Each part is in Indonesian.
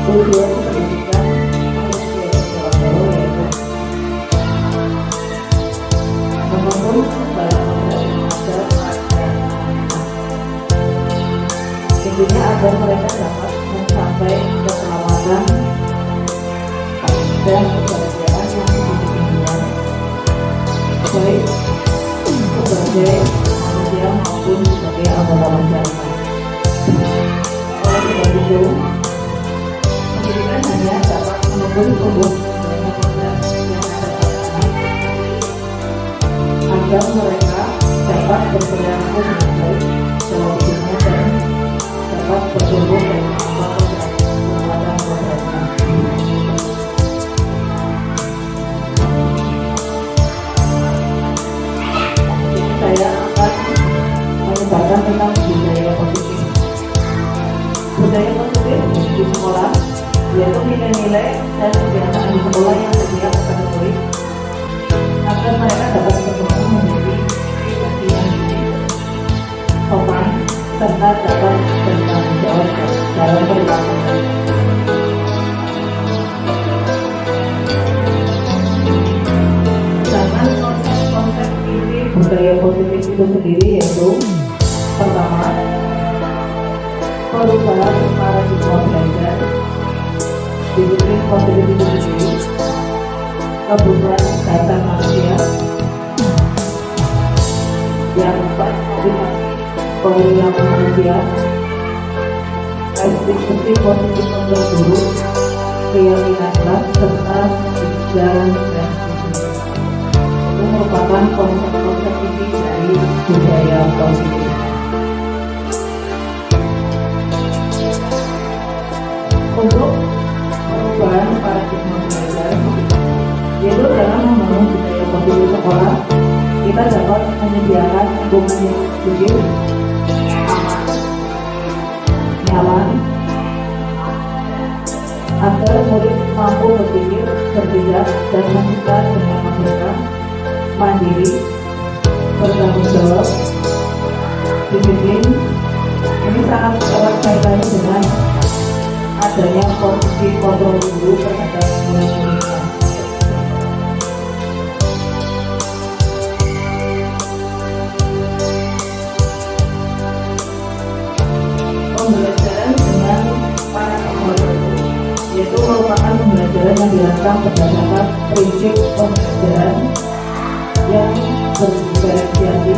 tujuan pendidikan manusia secara global yaitu memenuhi segala modal yang ada pada intinya agar mereka dapat mencapai keselamatan dan kebahagiaan yang diinginkan baik sebagai manusia maupun sebagai anggota masyarakat. Oleh sebab itu, pendidikan hanya dapat memenuhi kebutuhan modal yang ada pada anak agar mereka dapat berperilaku dengan baik dalam hidupnya dan dapat bertumbuh dan mengembangkan keselamatan keluarganya. Saya akan menyebarkan tentang budaya positif. Budaya positif di sekolah yaitu nilai-nilai dan kebiasaan di sekolah yang setiap kepada murid agar mereka dapat berkembang menjadi pribadi yang sopan serta dapat bertanggung jawab dalam perilaku. Sedangkan konsep inti budaya positif itu sendiri yaitu pertama, perubahan paradigma belajar, disiplin positif itu sendiri, kebutuhan dasar manusia, yang keempat, motivasi perilaku manusia, ekspresi positif untuk guru, keyakinan kelas, serta jalan dan itu merupakan konsep-konsep inti dari budaya positif. Untuk perubahan paradigma belajar, yaitu dalam membangun budaya positif sekolah, kita dapat menyediakan lingkungan yang kondusif, aman, nyaman, agar murid mampu berpikir, berpijak, dan mencipta dengan mereka mandiri, bertanggung jawab, disiplin. Ini sangat erat kaitannya dengan adanya posisi kontrol guru terhadap murid-muridnya. Pembelajaran dengan para teknologi yaitu merupakan pembelajaran yang dirancang berdasarkan prinsip pembelajaran yang berdiferensiasi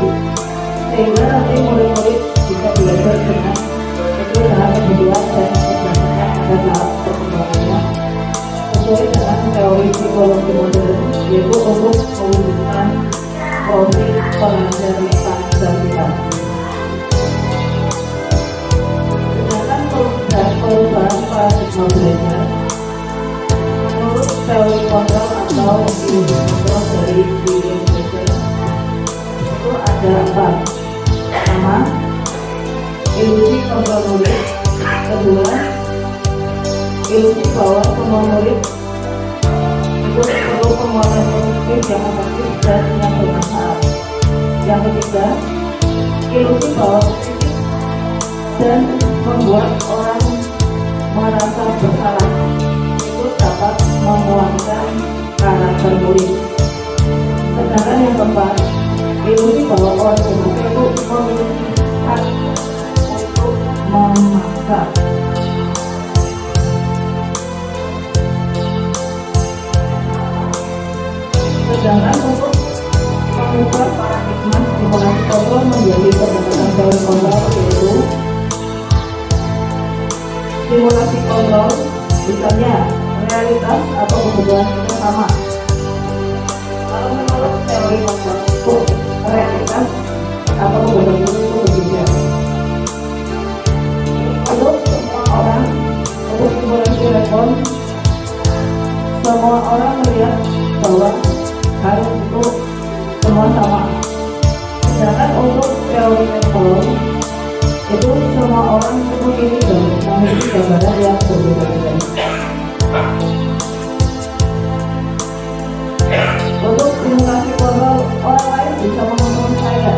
sehingga nanti murid-murid bisa belajar dengan sesuai dengan kebutuhan dan kebiasaan pada saat perkembangannya sesuai dengan teori psikologi modern yaitu untuk mewujudkan profil pelajar yang sangat vertikal. Sedangkan perubahan paradigma belajar menurut teori kontrol atau ilusi kontrol dari William James itu ada 4. Pertama, ilusi kontrol murid. Kedua, ilusi bahwa semua murid itu perlu penguatan positif yang efektif dan yang bermanfaat. Yang ketiga, ilusi bahwa positif dan membuat orang merasa bersalah itu dapat menguatkan karakter murid. Sedangkan yang keempat, ilusi bahwa orang dewasa itu memiliki hak untuk memaksa. Sedangkan untuk mengubah paradigma stimulasi kontrol menjadi pendekatan teori kontrol yaitu stimulasi kontrol, misalnya realitas atau kebutuhan itu sama. Kalau menurut teori kontrol itu realitas atau kebutuhan itu berbeda. Untuk semua orang, untuk stimulasi respon, semua orang melihat bahwa harus itu semua sama. Sedangkan untuk teori kontrol itu semua orang memiliki gambaran yang berbeda-beda. Untuk stimulasi kontrol orang lain bisa mengontrol saya.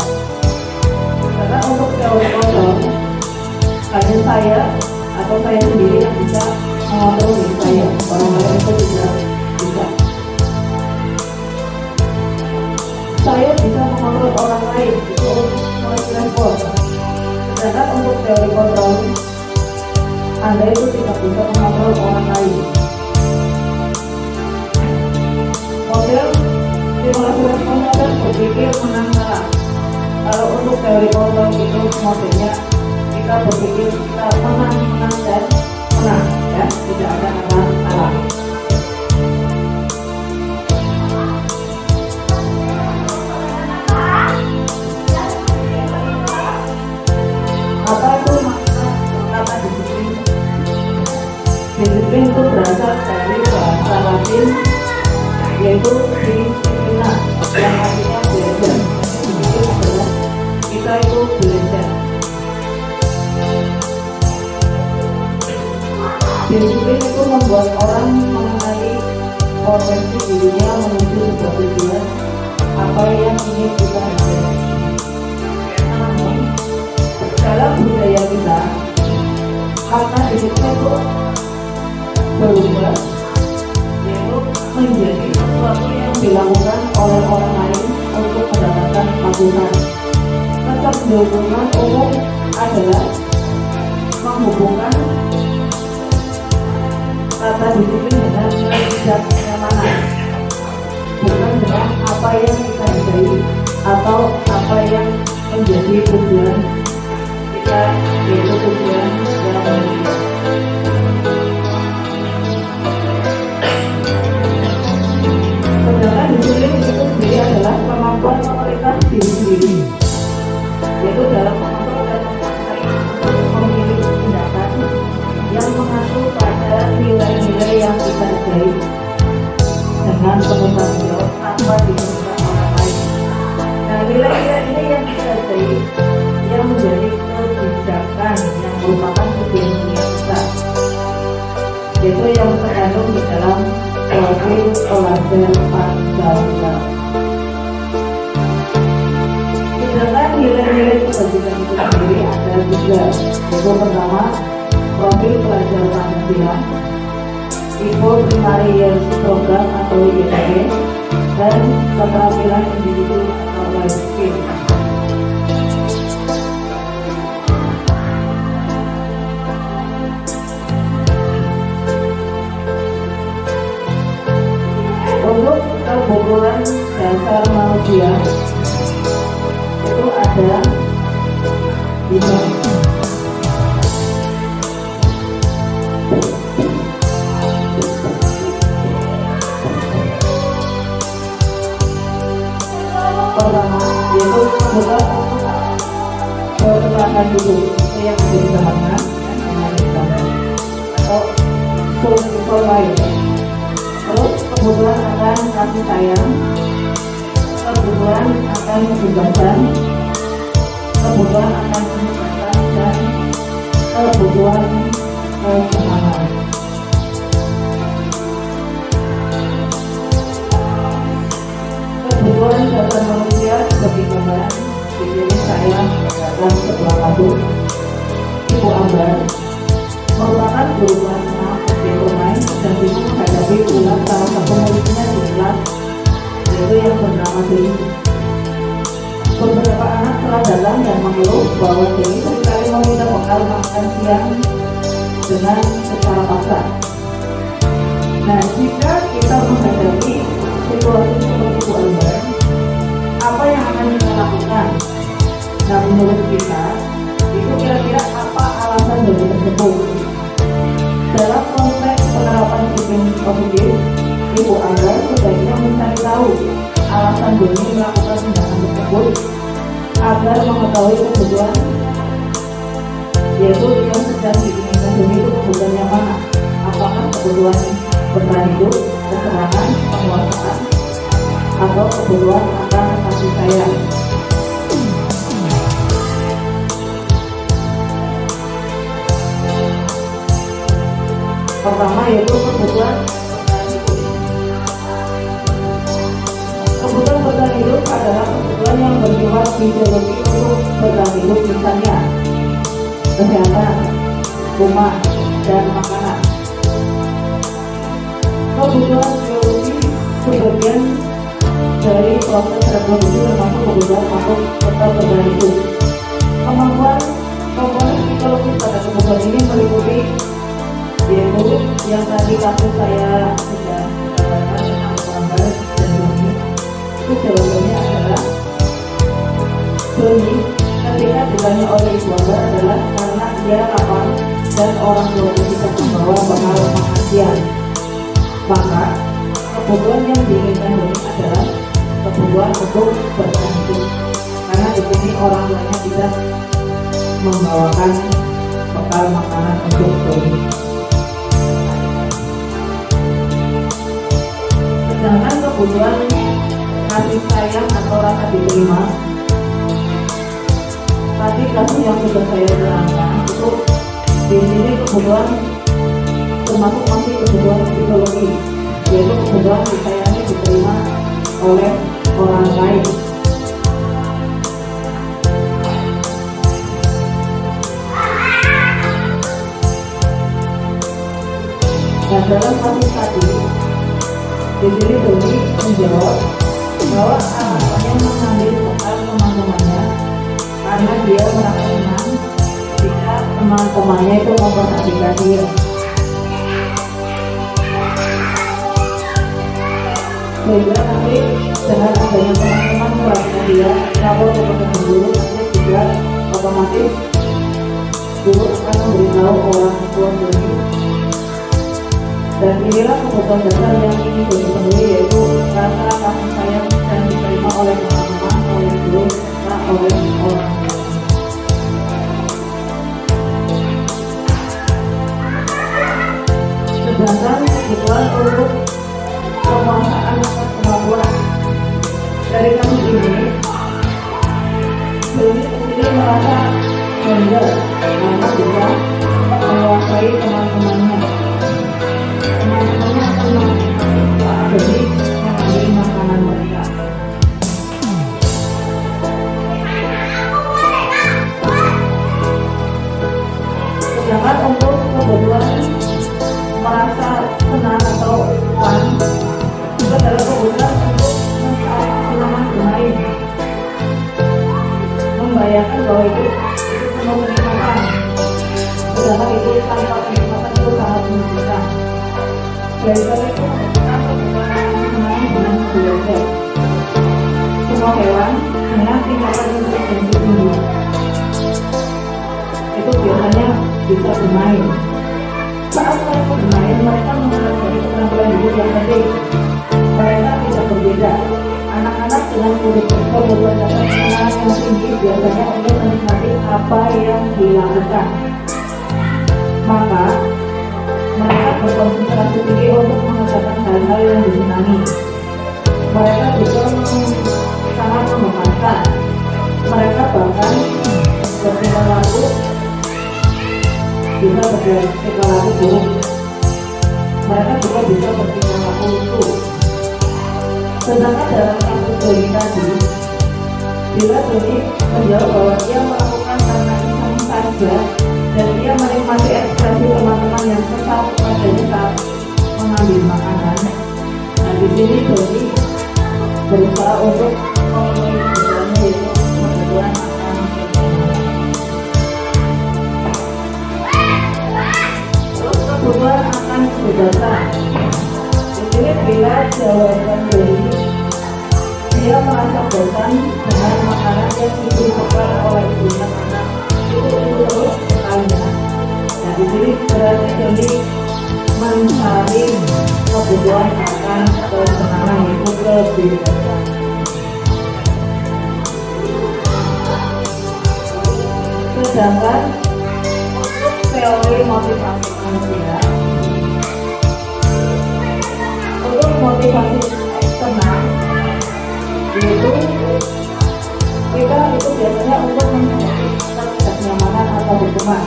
Karena untuk teori kontrol hanya saya atau saya sendiri yang bisa mengontrol Anda itu tidak bisa mengontrol orang lain. Model simulasi respon adalah berpikir menang kalah. Kalau untuk teori kontrol itu modelnya kita berpikir kita menang dan menang, ya, tidak ada kata kalah. Apa itu makna kata disiplin? Disiplin itu berasal dari bahasa Latin yaitu disiplina, yang artinya belajar. Disiplin adalah kita itu belajar. Disiplin itu membuat orang mengenali potensi dirinya menuju sebuah tujuan apa yang ingin kita capai. Namun dalam budaya kita, kata disiplin itu berubah, yaitu menjadi sesuatu yang dilakukan oleh orang lain untuk mendapatkan kepuasan. Kecenderungan umum adalah menghubungkan kata disiplin dengan ketidaknyamanan, bukan dengan apa yang kita hargai atau apa yang menjadi tujuan kita, yaitu tujuan yang mulia. Sedangkan disiplin itu sendiri adalah kemampuan memerintah diri sendiri, yaitu dalam mengontrol dan menguasai untuk memilih tindakan yang mengacu pada nilai-nilai yang kita hargai dengan penuh tanggung jawab tanpa diminta orang lain. Nah, nilai-nilai ini yang kita hargai yang menjadi kebijakan yang merupakan tujuan kita, yaitu yang terkandung di dalam profil pelajar Pancasila. Sedangkan nilai-nilai kebajikan itu sendiri ada tiga, yaitu pertama profil pelajar Pancasila, tipe primary years program atau IPP, dan keterampilan individu atau life skill. Untuk kebutuhan dasar manusia itu ada 5. Pertama, yaitu kebutuhan bertahan hidup, itu yang menjadi bahannya atau survival. Terus kebutuhan akan kasih sayang, kebutuhan akan kebebasan, kebutuhan akan kenikmatan, dan kebutuhan kesenangan. Kebutuhan dasar manusia seperti gambaran dipilih sayang dalam sebuah kasus ibu ambar merupakan perubahan senang seperti bermain dan bisa menghadapi ulang salah satu muridnya di kelas, yaitu yang bernama Dewi. Beberapa anak telah datang dan mengeluh bahwa Dewi seringkali meminta bekal makan siang dengan secara paksa. Nah, jika kita menghadapi situasi seperti Bu Ambar, apa yang akan kita lakukan? Nah, menurut kita, itu kira-kira apa alasan Dewi tersebut? Dalam konteks penerapan disiplin positif, Ibu Ambar sebaiknya mencari tahu alasan Dewi melakukan tindakan tersebut agar mengetahui kebutuhan, yaitu yang sedang diinginkan Dewi itu kebutuhan yang mana? Apakah kebutuhan bertahan hidup, kesenangan, penguasaan, atau kebutuhan akan kasih sayang? Pertama, yaitu kebutuhan bertahan hidup adalah kebutuhan yang bersifat fisiologi untuk bertahan hidup, misalnya kesehatan, rumah, dan makanan. Kebutuhan biologi sebagian dari proses reproduksi termasuk kebutuhan untuk tetap bertahan hidup. Kemampuan komponen psikologis pada kebutuhan ini meliputi yang tadi kasus saya sudah katakan tentang gambar dan bunyi, itu jawabannya adalah bunyi ketika ditanya oleh ibu gambar adalah karena dia lapar dan orang tuanya tidak membawa bekal makan siang. Maka kebutuhan yang diinginkan bunyi adalah kebutuhan untuk berkantung, karena di sini orang tuanya tidak membawakan bekal makanan untuk bunyi. Sedangkan kebutuhan kasih sayang atau rasa diterima, tadi kasus yang sudah saya terangkan itu di sini kebutuhan termasuk masih kebutuhan psikologi, yaitu kebutuhan disayangi diterima oleh orang lain. Dan dalam kasus tadi, di sini Doni menjawab bahwa anaknya mengambil bekal teman-temannya karena dia merasa senang jika teman-temannya itu memperhatikan dia. Sehingga nanti dengan adanya teman-teman perhatikan dia, kalau kepada guru nanti juga otomatis guru akan memberitahu orang tua Doni. Dan inilah kebutuhan dasar yang ingin dipenuhi, yaitu rasa kasih sayang dan diterima oleh teman-teman, oleh guru, serta oleh orang tua. Sedangkan kebutuhan untuk penguasaan atas kemampuan dari kasus ini, Doni sendiri merasa bangga karena bisa menguasai teman-temannya. Teman-temannya senang saat Doni mengambil makanan mereka. Sedangkan untuk kebutuhan merasa senang atau fun, itu adalah kebutuhan untuk mencari kesenangan bermain, membayangkan bahwa itu penuh kenikmatan. Sedangkan itu tanpa kenikmatan itu sangat menyedihkan. Dari karena itu membutuhkan kebutuhan kesenangan dengan belajar. Semua hewan dengan tingkatan intelijensi tinggi itu biasanya bisa bermain. Saat mereka bermain, mereka mempelajari keterampilan hidup yang penting. Mereka tidak berbeda. Anak-anak dengan kebutuhan dasar kesenangan yang tinggi biasanya untuk menikmati apa yang dilakukan. Maka mereka berkonsentrasi tinggi untuk mengerjakan hal-hal yang disenangi. Mereka juga sangat mengembangkan. Mereka bahkan bertingkah laku bisa bertingkah laku buruk. Mereka juga bisa bertingkah laku lucu. Sedangkan dalam kasus Doni tadi, bila Doni menjawab bahwa dia melakukan karena iseng saja dan dia menikmati ekspresi teman-teman yang kesal kepadanya saat mengambil makanan. Nah, di sini Doni berusaha untuk memenuhi kebutuhannya, yaitu kebutuhan makan bersama. Terus kebutuhan akan kebebasan. Di sini bila jawaban Doni, dia merasa bosan dengan makanan yang diberikan oleh ibunya karena itu terus bekalnya. Nah, di sini berarti Doni mencari kebutuhan akan kesenangan, yaitu kebebasan. Sedangkan untuk teori motivasi manusia, untuk motivasi eksternal, yaitu kita itu biasanya untuk mencari kenyamanan atau hukuman.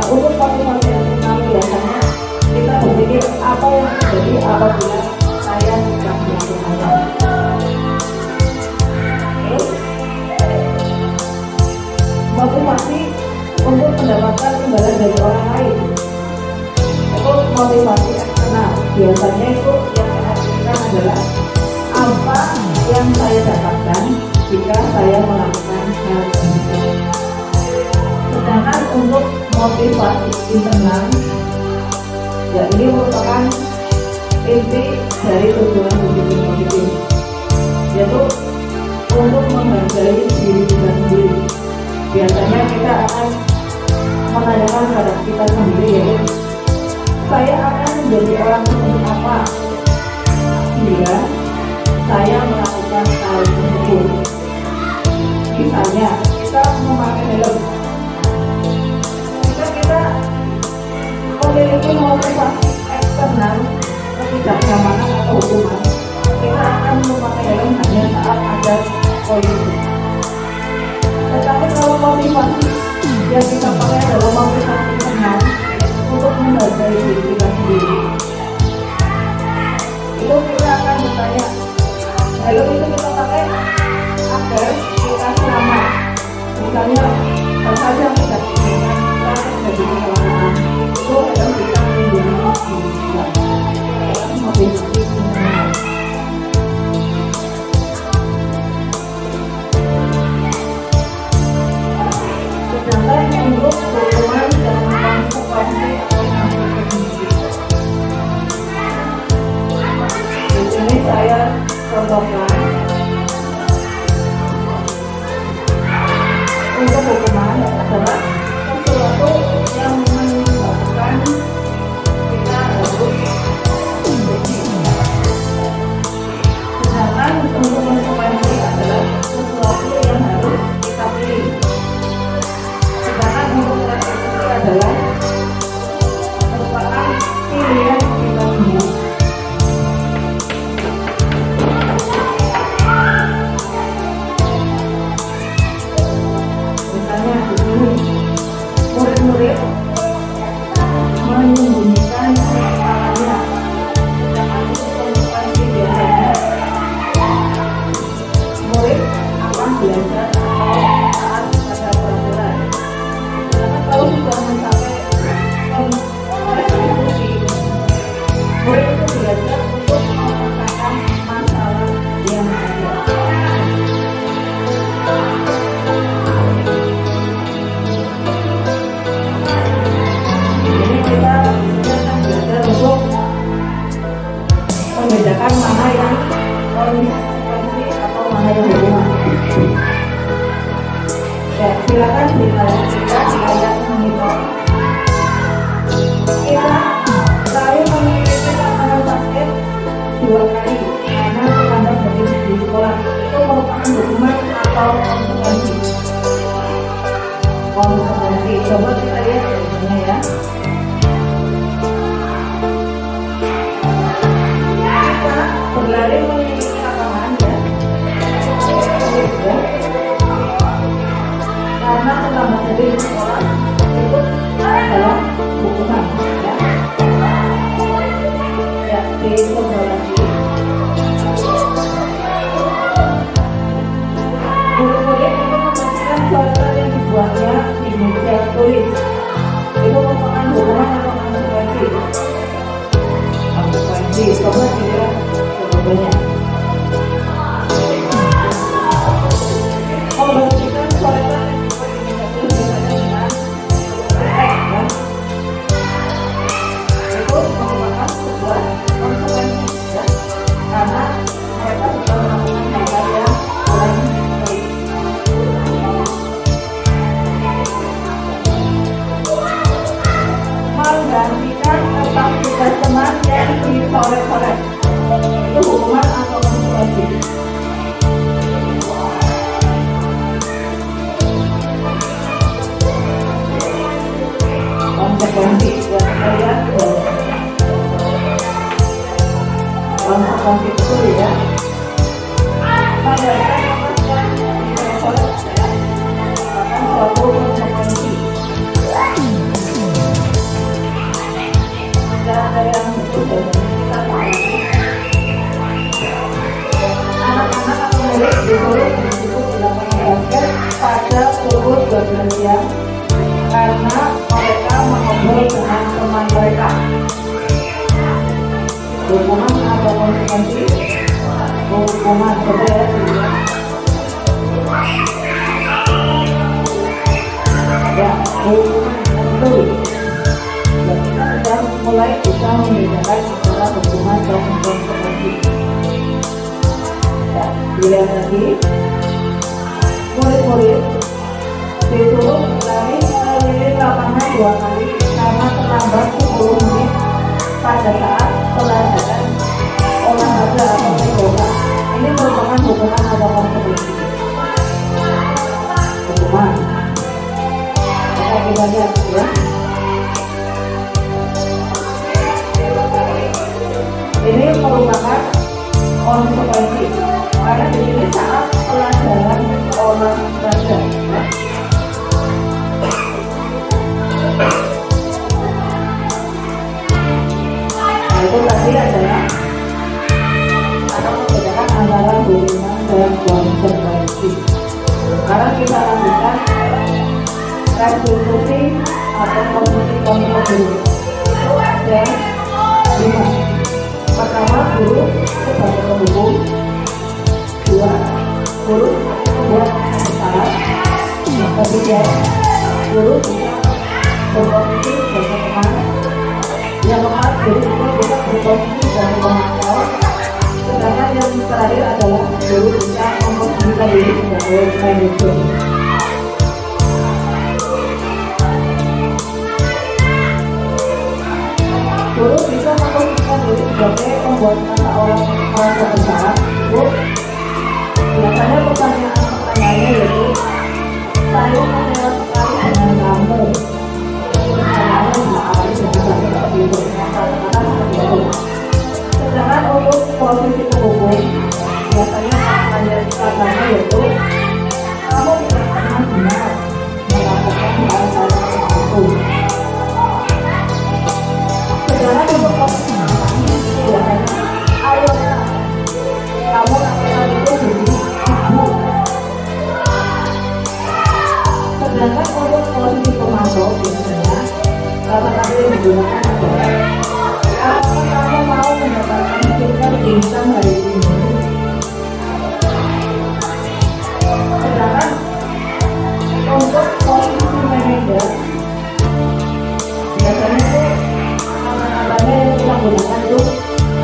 Untuk motivasi eksternal biasanya kita berpikir apa yang terjadi apabila saya tidak melakukannya. Terus motivasi untuk mendapatkan imbalan dari orang lain, itu motivasi eksternal. Biasanya itu yang dihasilkan adalah apa yang saya dapatkan jika saya melakukan hal ini. Sedangkan untuk motivasi internal, ya ini merupakan inti dari tujuan pembimbing positif, yaitu untuk menghargai diri kita sendiri. Biasanya kita akan menanyakan pada kita sendiri, yaitu saya akan menjadi orang seperti apa jika saya melakukan hal tersebut. Misalnya kita memakai helm, jika kita memiliki motivasi eksternal ketidaknyamanan atau hukuman, kita akan memakai helm hanya saat ada polisi. Tetapi kalau motivasi yang kita pakai adalah motivasi internal untuk menghargai diri kita sendiri, itu kita akan bertanya, helm itu kita pakai agar kita selamat. Misalnya saja tidak diinginkan kita terjadi kecelakaan, itu helm kita melindungi diri kita. Motivasi internal. Sedangkan untuk hukuman dan konsekuensi atau sanksi, di sini saya contohkan untuk hukuman adalah sesuatu yang menyebabkan kita harus berhenti. Sedangkan untuk konsekuensi adalah sesuatu yang harus kita pilih. Sedangkan untuk restitusi adalah merupakan pilihan kita sendiri. Misalnya di sini murid-murid menyembunyikan kesalahannya, sedangkan untuk konsekuensi biasanya murid akan belajar atau taat pada peraturan. Kalau sudah mencapai restitusi, murid itu belajar untuk menyelesaikan masalah yang ada. Jadi kita akan belajar untuk membedakan mana yang konsekuensi atau mana yang hukuman. Ya, silakan kita di ayat monitor. Saya memiliki lapangan basket 2 kali karena terlambat berdiri di sekolah. Itu merupakan hukuman atau konsekuensi. Konsekuensi. Coba kita lihat jawabannya ya. Kita berlari mengelilingi lapangan ya. Karena terlambat berdiri di sekolah itu adalah hukuman ya. Ya, dicoba lagi. Murid-murid itu membersihkan soal yang dibuatnya di meja tulis. Itu merupakan hukuman atau konsekuensi? Konsekuensi. Coba dilihat jawabannya. Membersihkan soal yang dibuat di meja tulis biasanya dengan ya. Itu merupakan sebuah konsekuensi ya. Karena mereka sudah melakukan hal yang paling baik. Menggantikan tempat tugas teman yang dicoret-coret, itu hukuman atau konsekuensi? Konsekuensi. Ya, kita lihat konsekuensi itu ya. Menggantikan tempat yang dicoret-coret ya, merupakan suatu konsekuensi. Ada yang betul dan kita tahu. Anak-anak atau murid disuruh duduk di lapangan basket pada pukul 12 siang karena mereka mengobrol dengan teman mereka. Hukuman atau konsekuensi? Hukuman. Coba ya. Ya, lagi murid-murid disuruh berlari keliling lapangan 2 kali karena terlambat 10 menit pada saat pelajaran olahraga atau yoga. Ini merupakan hukuman atau konsekuensi. Hukuman. Kita lihat ya. Ini merupakan konsekuensi karena di sini saat pelajaran olahraga. Ya. Nah, itu tadi adalah akan membedakan antara hubungan dan konsekuensi. Sekarang kita lanjutkan restitusi atau konsekuensi. Itu ada 5. Pertama, guru sebagai penghubung. 2, guru membuat kesalahan. Ketiga, guru bisa berposisi sebagai teman. Yang keempat, guru bisa berposisi sebagai pemantau. Sedangkan yang terakhir adalah guru bisa memposisikan diri sebagai manajer. Guru bisa memposisikan diri sebagai pembuat kata orang merasa bersalah. Biasanya pertanyaannya yaitu saya kecewa sekali dengan kamu. Pertanyaannya diawali dengan seperti itu. Kata-kata seperti itu. Sedangkan untuk posisi penghubung, biasanya katanya yaitu kamu tidak pernah benar melakukan hal-hal tertentu. Sedangkan untuk posisi biasanya ayo kamu lakukan itu jadi ibu. Sedangkan untuk posisi pemantau biasanya kata-kata yang digunakan adalah apakah kamu mau mendapatkan silver bintang hari ini? Sedangkan untuk posisi manajer biasanya itu kata-katanya yang kita gunakan itu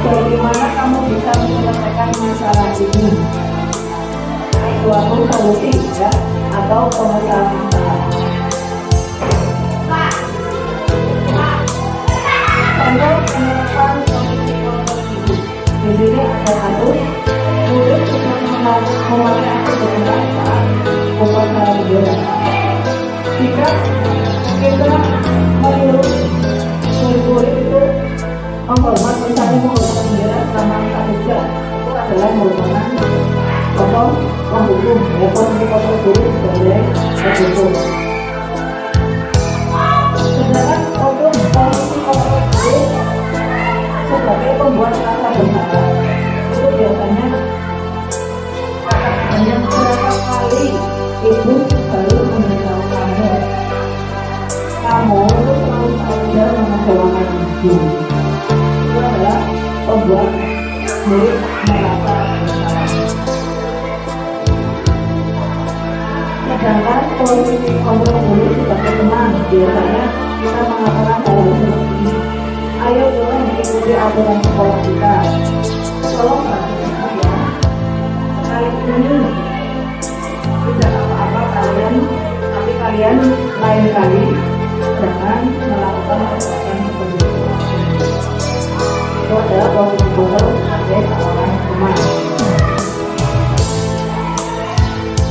bagaimana kamu bisa menyelesaikan masalah ini, suatu solusi ya atau pemecahan masalah. Contoh penerapan posisi konsekuensi. Di sini ada satu murid sudah memakai akses dengan saat upacara bendera. Jika kita menyuruh murid itu menghormat, misalnya menghormat bendera selama 1 jam, itu adalah merupakan contoh penghukum ya, posisi guru sebagai penghukum. Sedangkan untuk posisi guru sebagai pembuat rasa bersalah itu biasanya hanya beberapa kali ibu baru memberitahu kamu itu selalu saja mengecewakan ibu. Itu adalah pembuat murid merasa bersalah. Sedangkan posisi kontrol guru sebagai teman, biasanya kita mengatakan hal seperti ini. Ayo kita mengikuti aturan sekolah kita. Tolong perhatikan ya. Kali ini tidak apa-apa kalian, tapi kalian lain kali jangan melakukan perbuatan seperti itu. Itu adalah posisi kontrol sebagai seorang teman.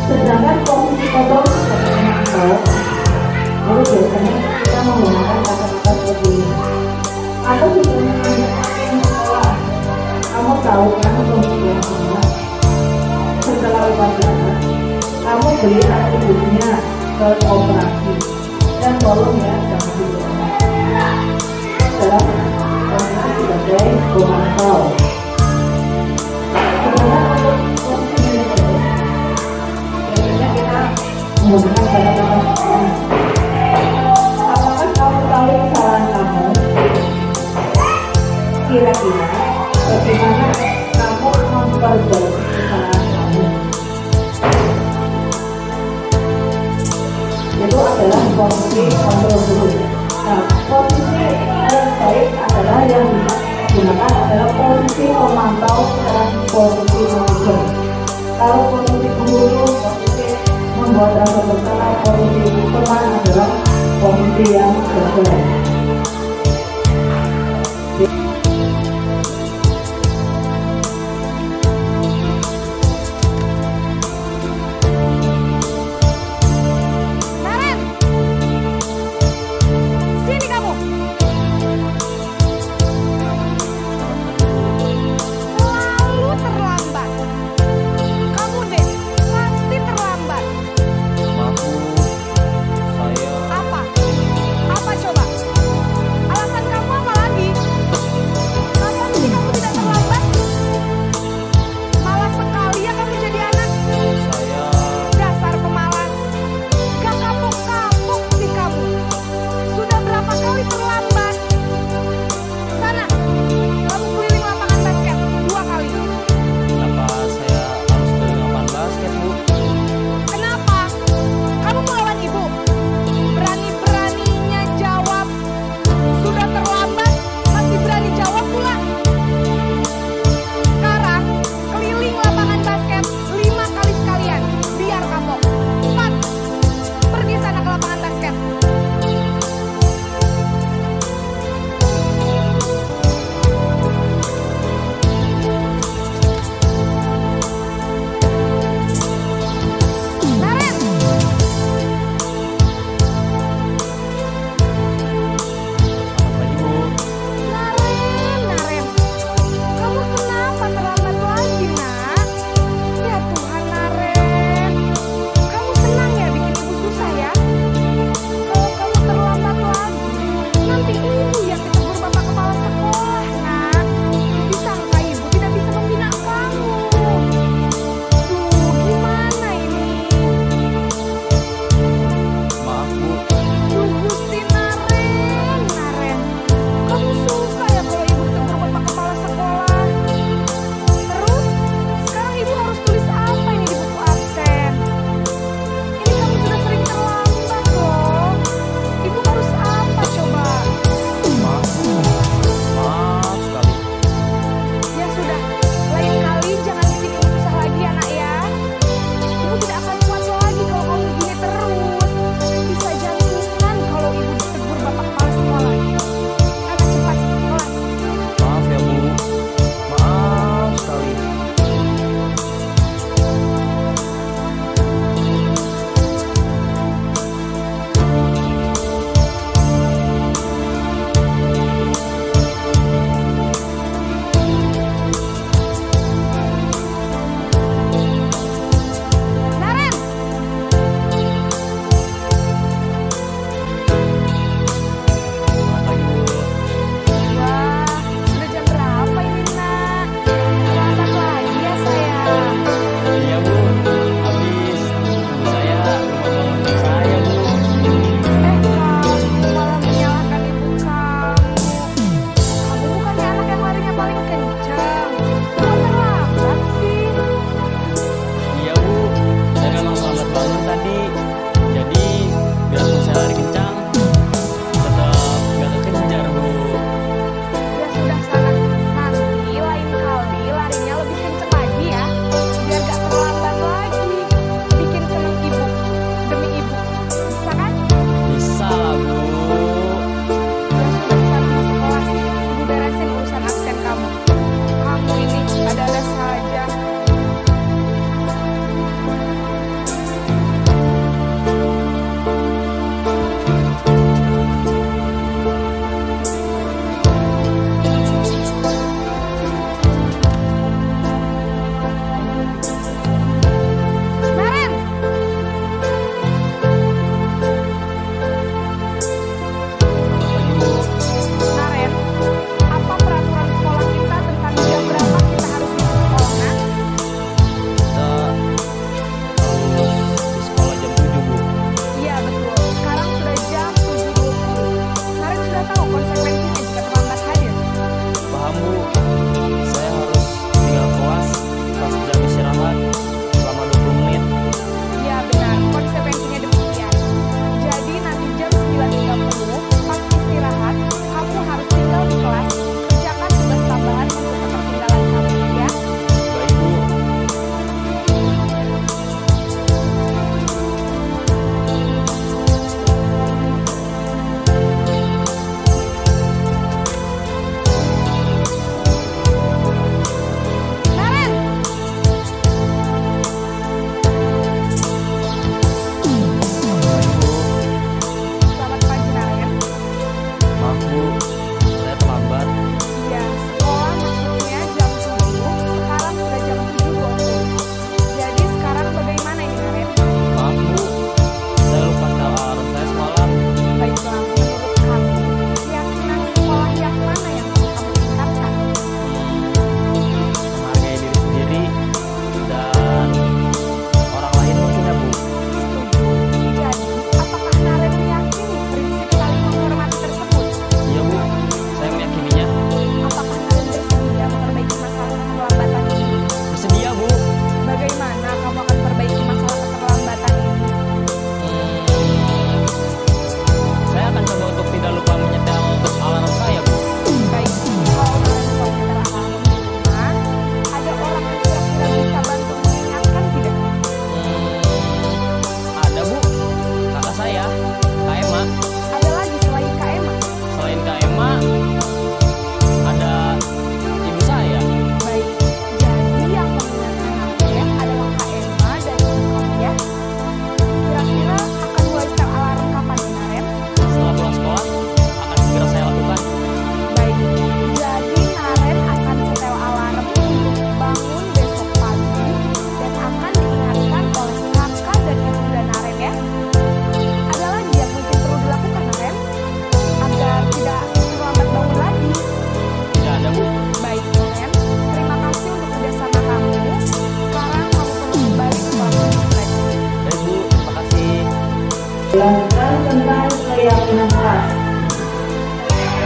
Sedangkan posisi kontrol sebagai pemantau, lalu biasanya kita menggunakan kata-kata seperti ini. Aku sudah mengajarkan sekolah. Kamu tahu kan kemudian setelah upacara, kamu beli atributnya ke koperasi dan tolong ya jangan dibuang. Dalam koperasi sebagai pemantau. Sedangkan untuk posisi manajer, biasanya kita menggunakan kata-kata seperti ini. Apakah kamu tahu kesalahan kamu? Kira-kira bagaimana kamu memperbaiki kesalahan kamu? Itu adalah posisi kontrol guru. Nah, posisi yang baik adalah yang digunakan adalah posisi gagal. Naren, sini kamu. Selalu terlambat. Kamu deh, pasti terlambat. Maaf Bu, saya Apa? Apa coba? Alasan kamu apa lagi? Kapan sih kamu tidak terlambat? Malas sekali ya kamu jadi anak. saya Dasar pemalas. Gak kapok-kapok sih kamu. Sudah berapa kali terlambat? Bu, saya terlambat. Ya, sekolah masuknya jam 10, sekarang sudah jam 7.20. Jadi sekarang bagaimana ini, Naren? Maaf Bu, saya lupa setel alarm saya semalam. Baiklah, menurut kamu, keyakinan sekolah yang mana yang perlu kamu tingkatkan? Menghargai diri sendiri dan orang lain mungkin ya Bu. Setuju. Jadi, apakah Naren meyakini prinsip saling menghormati tersebut? Iya Bu, saya meyakininya. Apakah Naren bersedia memperbaiki masalah keterlambatan ini? Bersedia Bu. Bagaimana kamu akan perbaiki masalah keterlambatan ini? Saya akan coba untuk tidak lupa menyetel alarm saya Bu. Baik, kalau Naren lupa menyetel alarm di rumah, ada orang yang kira-kira bisa bantu mengingatkan tidak? Ada Bu, kakak saya, Kak Emma. Ada lagi selain Kak Emma? Selain Kak Emma, ada ibu saya. Baik, jadi yang mengingatkan Naren adalah Kak Emma dan ibu kamu ya. Kira-kira akan mulai setel alarm kapan nih, Naren? Setelah pulang sekolah, akan segera saya lakukan. Baik, jadi Naren akan setel alarm untuk bangun besok pagi dan akan diingatkan oleh kakak dan ibunda Naren ya. Ada lagi yang mungkin perlu dilakukan, Naren, agar tidak terlambat bangun lagi. Tidak ada Bu. Baik, Naren, terima kasih untuk kerjasama kamu. Sekarang kamu perlu kembali ke bangun lagi. Baik Bu, terima kasih. Belajar tentang keyakinan kelas.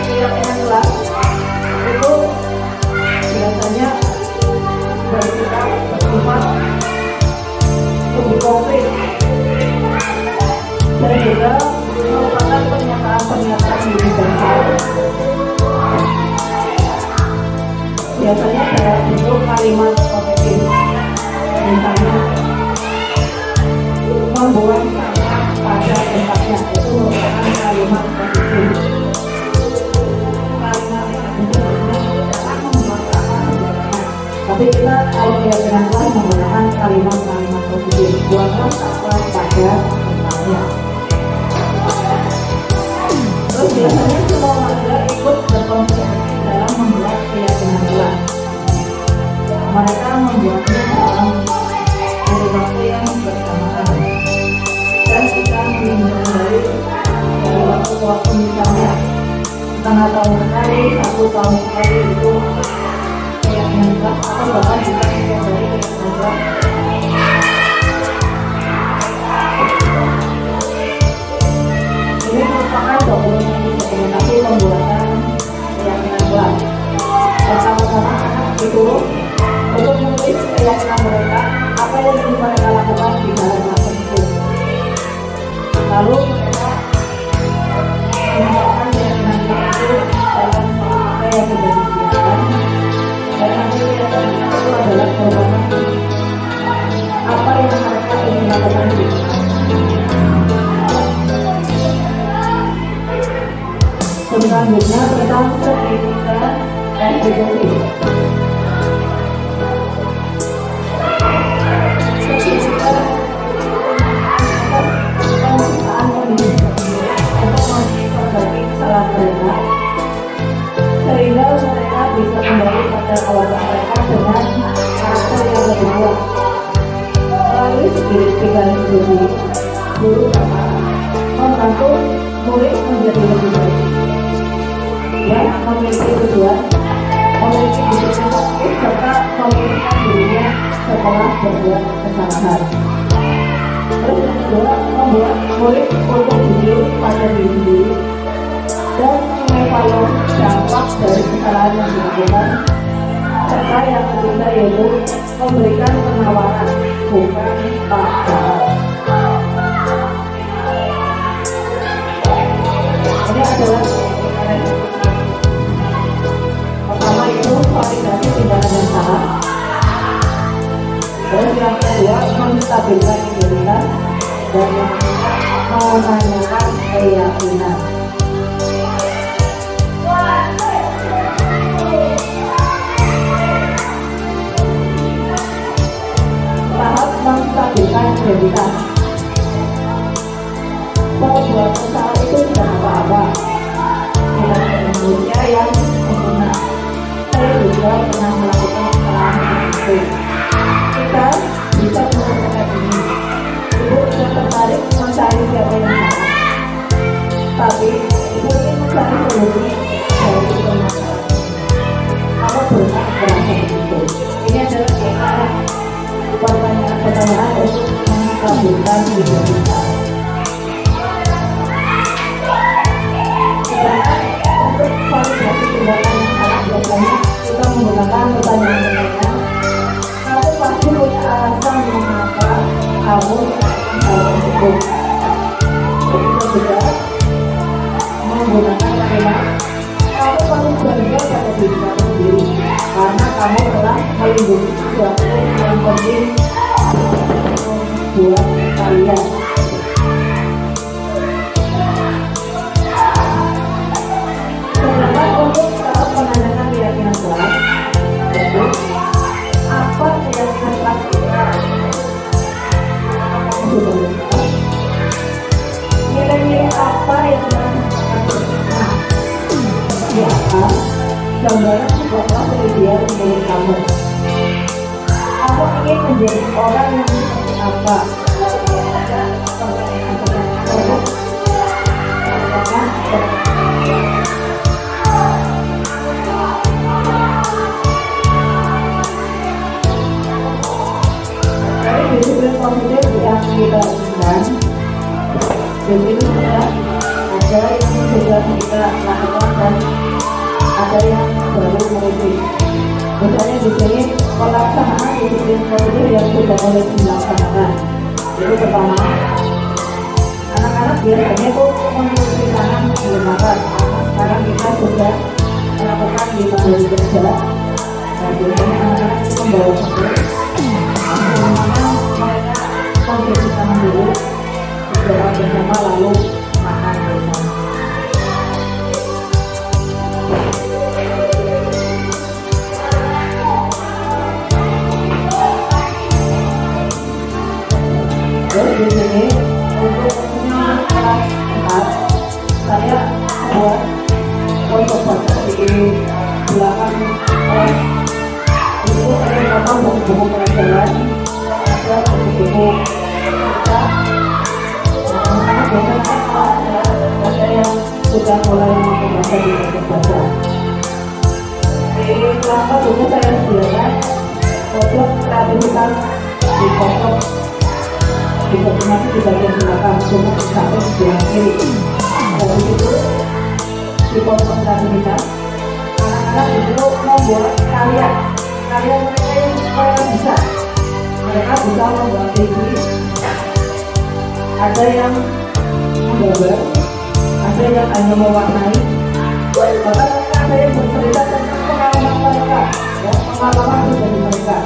Keyakinan kelas itu biasanya bersifat lebih konkret dan juga merupakan pernyataan universal. Biasanya dalam bentuk kalimat positif, misalnya membuat sampah pada tempatnya, itu merupakan kalimat positif. Kalimat negatif jangan membuat sampah sembarangan. Tapi kita kalau keyakinan kelas menggunakan kalimat-kalimat positif, buanglah sampah pada tempatnya. Terus biasanya semua warga ikut berkontribusi dalam membuat keyakinan kelas. Mereka membuatnya dalam waktu yang bersamaan dan kita menghindari dari waktu ke waktu, misalnya setengah tahun sekali, 1 tahun sekali, itu keyakinan kelas atau bahkan kita menghindari keyakinan kelas. Ini merupakan dokumentasi pembuatan keyakinan kelas. Bersama-sama itu untuk menulis keyakinan mereka, apa yang ingin mereka lakukan di dalam masa itu. Lalu mereka menempatkan keyakinan itu dalam apa yang sudah disediakan, dan nanti keyakinan itu adalah merupakan apa yang mereka ingin lakukan di selanjutnya tentang sertifikat eksekusi. Penciptaan kondisi untuk memperbaiki kesalahan mereka sehingga mereka bisa kembali pada keluarga mereka dengan karakter yang lebih kuat. Melalui sertifikat eksekusi, guru dapat membantu murid menjadi lebih baik dan memiliki tujuan, memiliki disiplin aktif, serta memiliki dirinya setelah berbuat kesalahan. Terus yang kedua, membuat murid untuk jujur pada diri sendiri dan mengevaluasi dampak dari kesalahan yang dilakukan. Serta yang ketiga yaitu memberikan penawaran, bukan paksaan. Ini adalah pertama itu validasi tindakan yang salah. Terus yang kedua menstabilkan integritas, dan yang ketiga menanyakan keyakinan. Tahap menstabilkan integritas. Membuat usaha itu tidak apa-apa. pertanyaan-pertanyaan, kamu pasti punya alasan mengapa kamu melakukan hal tersebut. Begitu juga menggunakan kalimat kamu perlu bangga pada diri kamu sendiri karena kamu telah melindungi sesuatu yang penting buat kalian. Sedangkan untuk tahap menanyakan keyakinan kelas, yaitu apa keyakinan kelas kita? Kamu sudah lupa? Nilai-nilai apa yang telah kita di atas gambaran sebuah penelitian menurut kamu? Kamu ingin menjadi orang yang seperti apa? Dari disiplin positif yang kita inginkan, di sini sudah ada yang sudah kita lakukan dan ada yang baru mengikuti. Misalnya di sini pelaksanaan disiplin positif yang sudah mulai dilaksanakan. Jadi pertama, anak-anak biasanya itu mengikuti tangan sebelum makan. Sekarang kita sudah melakukan 5 hari kerja. Nah, biasanya anak-anak itu membawa bekal. Bagaimana mereka mencuci tangan dulu, berdoa bersama lalu makan bersama. Terus di sini untuk kelas 4 saya buat foto-foto di belakang kelas. Itu saya potong buku-buku pelajaran, ada buku-buku kita. Anak-anak biasanya kan ada yang sudah mulai membaca di baca. Di kelas 4 juga saya sediakan pojok kreativitas di pojok dikonfirmasi di bagian belakang sumber sampai di sebelah kiri. Dari situ di pojok kreativitas anak-anak itu membuat karya mereka yang supaya bisa. Mereka bisa membuat TV, ada yang menggambar, ada yang hanya mewarnai, bahkan ada yang bercerita tentang pengalaman mereka, ya, pengalaman pribadi mereka.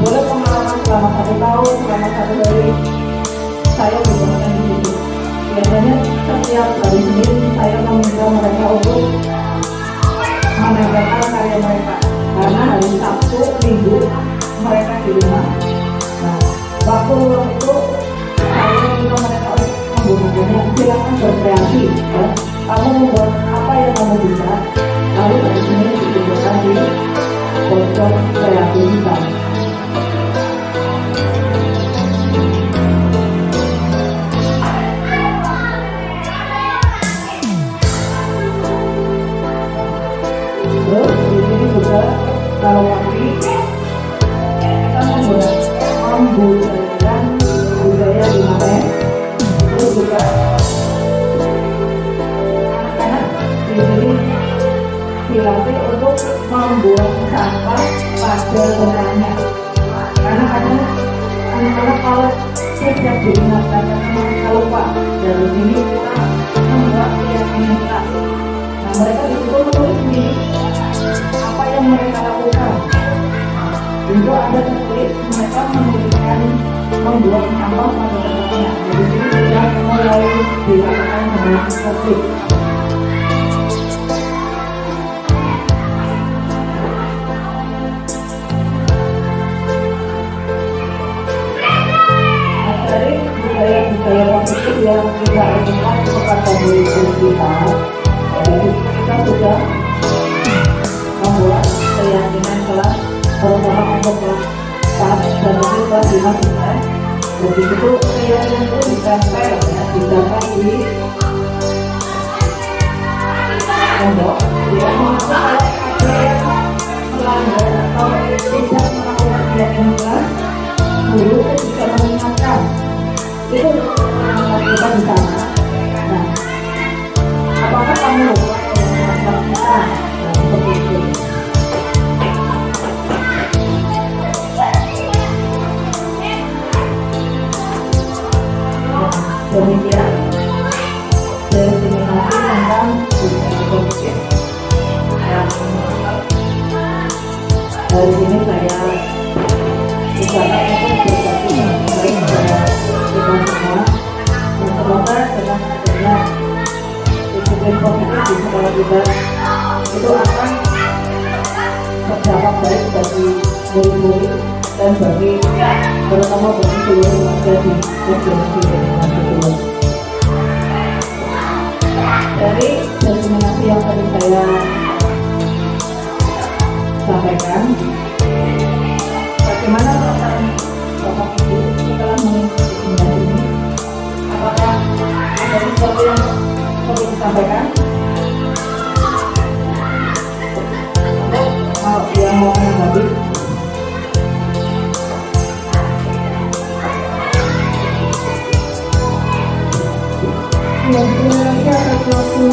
Boleh pengalaman selama 1 tahun, selama 1 hari, saya gunakan di situ. Biasanya setiap hari Senin saya meminta mereka untuk menambahkan karya mereka, karena hari Sabtu, Minggu mereka di rumah. Nah, waktu luang itu saya minta mereka untuk menggunakannya. Silakan berkreasi, ya. Kamu membuat apa yang kamu bisa, lalu dari sini digunakan di pojok kreativitas. Terus di sini juga kalau pagi kita membudayakan budaya di Maren. Itu juga anak-anak di sini dilatih untuk membuang sampah pada tempatnya. Karena kadang anak-anak kalau tidak diingatkan mereka lupa. Dari sini kita membuat keyakinan kita. Nah, mereka disitu menulis sendiri apa yang mereka lakukan. Itu ada tertulis mereka menuliskan membuang sampah pada tempatnya. Jadi sini sudah mulai dilakukan dengan seperti. Dari budaya-budaya positif yang kita inginkan kepada diri kita, jadi kita sudah membuat keyakinan kelas, terutama untuk kelas 4 dan nanti kelas 5 juga. Jadi itu keyakinan itu ditempel, ya, ditempel di tembok. Dia kalau ada yang melanggar atau tidak melakukan keyakinan kelas, guru itu bisa mengingatkan. Itu yang kita di sana. Nah, apakah kamu lupa dengan kelas kita? Nah, seperti itu. kita itu akan berdampak baik bagi murid-murid dan bagi terutama bagi seluruh warga di provinsi Jawa. Dari diskriminasi yang tadi saya sampaikan, bagaimana perasaan Bapak Ibu setelah mengikuti seminar ini? Apakah ada sesuatu yang perlu disampaikan? Yang mau menanggapi? Ya, terima kasih atas waktu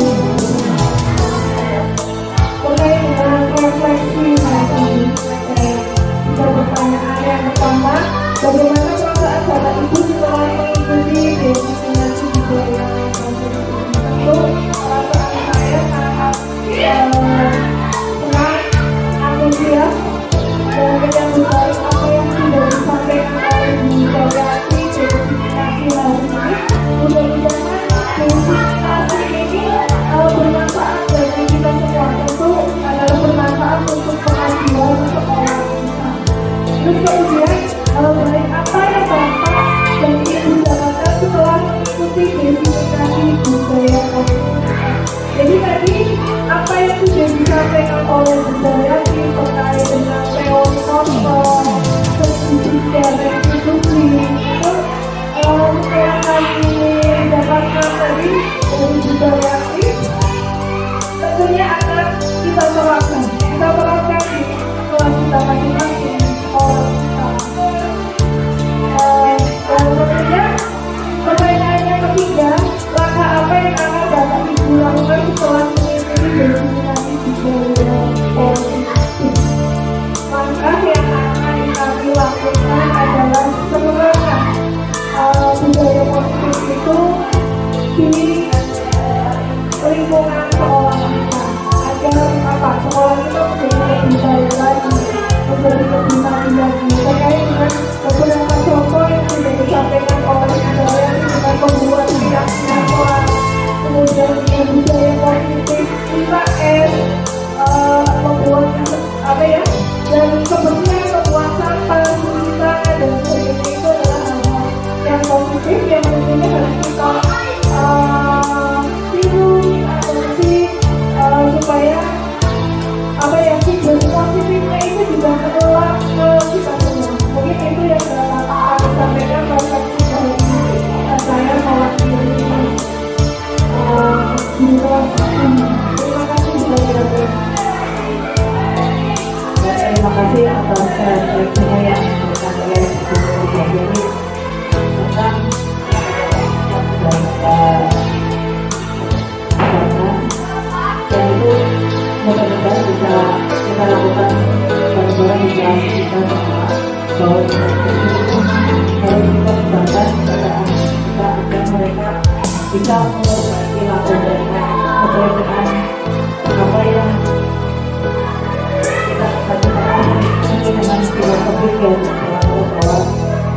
terkait dengan refleksi hari ini. Kita pertanyaan yang pertama, bagaimana perasaan Bapak Ibu setelah mengikuti destinasi budaya itu? Perasaan saya sangat senang, antusias, dan menyambut baik apa yang sudah disampaikan oleh Bu Suryati destinasi hari ini. Mudah-mudahan destinasi ini bermanfaat bagi kita semua. Tentu adalah bermanfaat untuk kemajuan sekolah kita. Terus kemudian baik apa yang Bapak dan Ibu dapatkan setelah mengikuti destinasi budaya komunitas. Jadi tadi apa yang sudah disampaikan oleh Bu Suryati terkait dengan teori kosong, segi dan restitusi itu setelah kami dapatkan tadi dari Bu Suryati, tentunya akan kita terapkan di kelas kita masing-masing sekolah kita. Dan tentunya pertanyaan yang ketiga, langkah apa yang akan Bapak Ibu lakukan setelah mengikuti destinasi budaya positif? Langkah yang akan kami lakukan adalah sebenarnya budaya positif itu di lingkungan sekolah kita, agar sekolah itu menjadi lebih baik lagi, menjadi lebih maju lagi. Terkait dengan beberapa contoh yang sudah disampaikan oleh budaya dengan pembuat pihak-pihak kelas, kemudian dengan budaya positif 5S, membuat dan kebersihan, membuat sampah, cuci tangan dan sebagainya. Itu adalah hal-hal yang positif yang tentunya harus kita tiru, adopsi, supaya siklus positifnya itu juga menular ke kita semua. Mungkin itu yang dapat kami sampaikan pada kesempatan ini. Saya mewakili di kelas ini. Terima kasih sudah hadir. Terima kasih atas refleksinya yang diberikan oleh Bu Suryati tentang dan itu mudah-mudahan bisa kita lakukan bareng-bareng di kelas kita semua, bahwa harus kita kembangkan keadaan kita agar mereka bisa memperbaiki laporannya sesuai dengan apa yang kita katakan sesuai dengan filosofi yang bahwa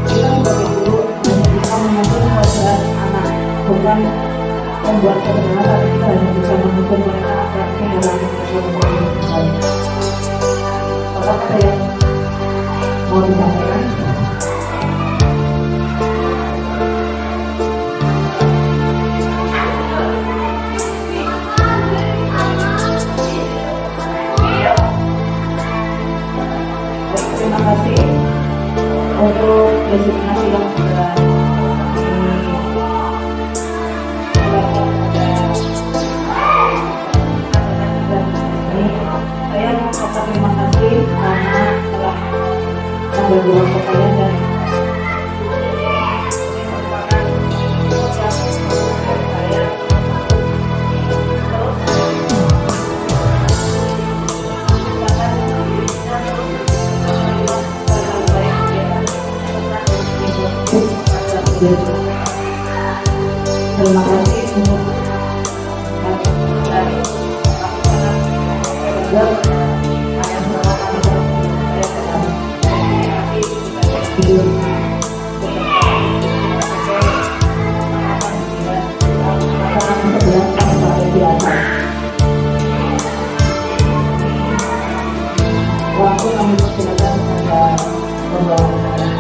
kita sebagai guru hanya bisa menuntun pelajaran anak, bukan membuat kebenaran, tapi kita hanya bisa menuntun mereka agar menjalani sesuatu yang baik. Apakah ada yang mau disampaikan? Terima kasih untuk destinasi yang sudah saya mengucapkan terima kasih karena telah ada dua kepala dan terima kasih untuk dari biasa. kami persilakan kepada pembawa acara.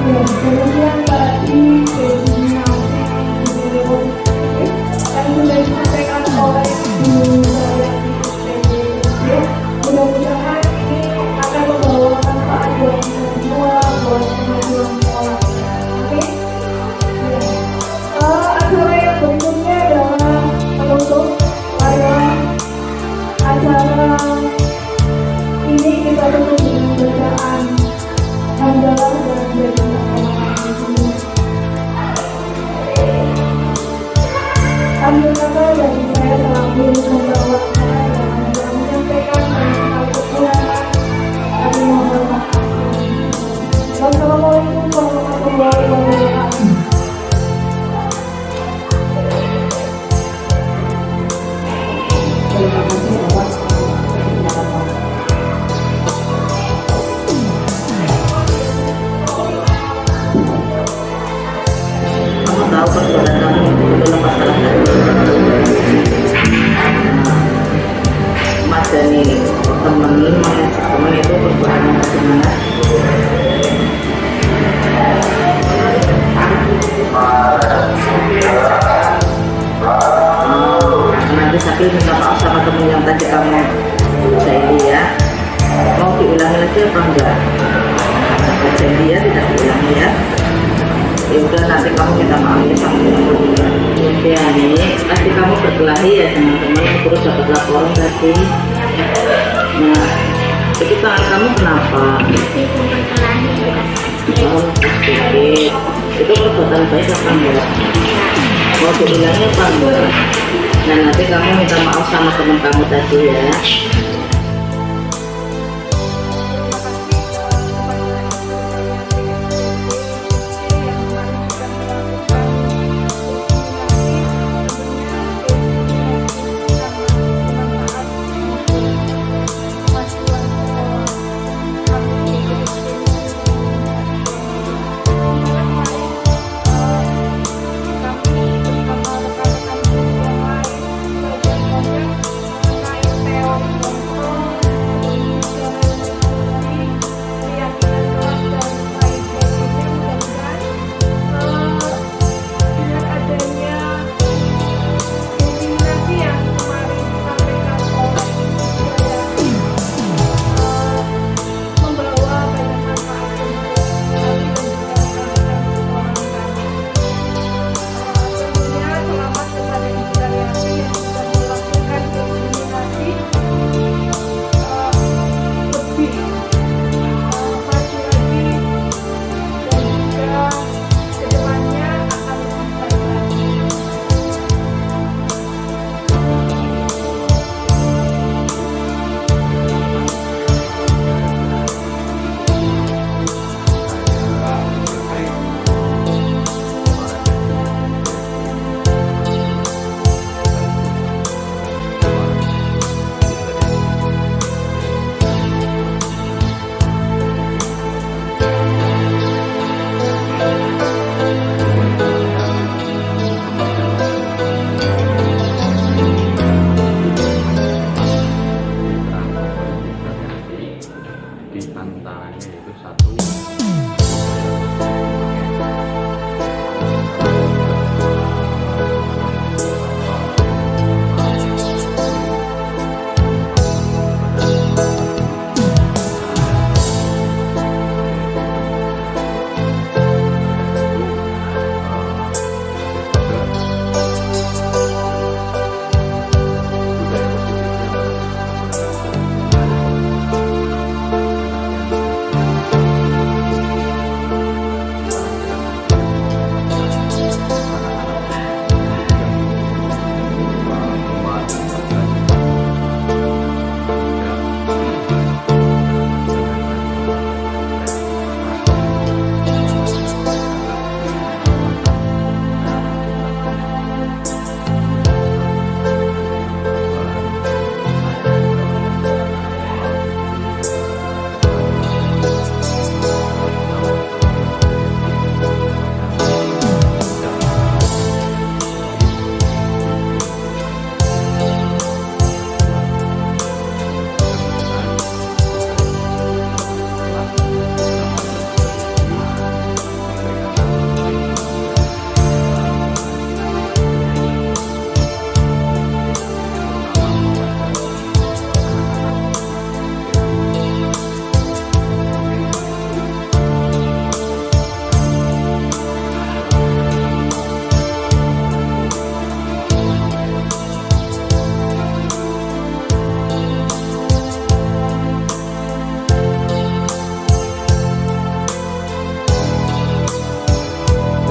Ya, kemudian tadi destinasi yang sudah disampaikan oleh Bu Sayati PDG, mudah-mudahan ini akan membawa manfaat buat kita semua, buat kemajuan sekolah. Oke? Ya. Acara yang berikutnya adalah penutup. Acara ini kita tutup dengan bacaan hamdalah dan bacaan ambil kata dari saya selaku membawa acara dan menyampaikan banyak sekali kekurangan. Kami mohon maaf. Wassalamualaikum warahmatullahi wabarakatuh. Terima kasih atas perkenalkan. Kamu tahu perbuatan kamu itu adalah masalah dari Mas dan teman mengajak teman itu perbuatan bagaimana? Nanti Sakil minta maaf sama temen yang tadi kamu janji ya. Mau diulangi lagi apa enggak? Janji ya, tidak diulangi ya. Ya udah, nanti kamu minta maaf ya sama teman-teman. Ya nih, pasti kamu berkelahi ya sama teman, terus dapat laporan tadi. Nah, itu tangan kamu kenapa? Oh, sedikit. Itu perbuatan baik apa enggak? Mau diulangi apa enggak? Nah, nanti kamu minta maaf sama teman kamu tadi ya.